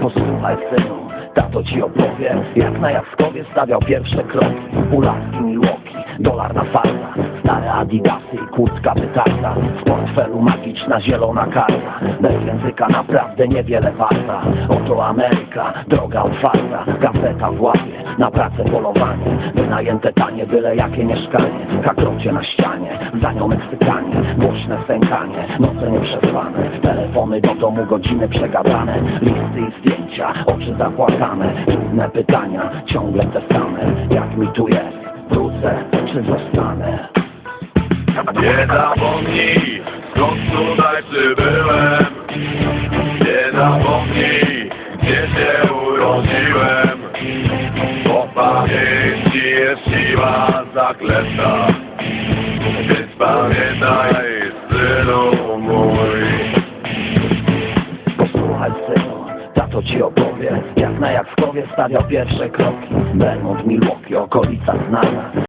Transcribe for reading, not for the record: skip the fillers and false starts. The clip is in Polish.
Posłuchaj, synu, tato ci opowie, jak na Jackowie stawiał pierwsze kroki. Pulaski, Milwaukee, dolar na farta, stare adidasy i kurtka wytarta, w portfelu magiczna zielona karta, bez języka naprawdę niewiele warta. Oto Ameryka, droga otwarta, gazeta w łapie, na pracę polowanie, wynajęte tanie, byle jakie mieszkanie, kakrocie na ścianie, za nią Meksykanie, głośne stękanie, noce nieprzespane, telefony do domu, godziny przegadane, listy i zdjęcia, oczy zapłakane, trudne pytania, ciągle te same, jak mi tu jest, wrócę czy zostanę? Nie zapomnij, skąd tutaj przybyłem. Nie zapomnij, gdzie się urodziłem. Bo w pamięci jest siła zaklęta. Więc pamiętaj, synu mój. Posłuchaj, synu, tato ci opowie, jak na Jackowie stawiał pierwsze kroki. Belmont, Milwaukee, okolica znana.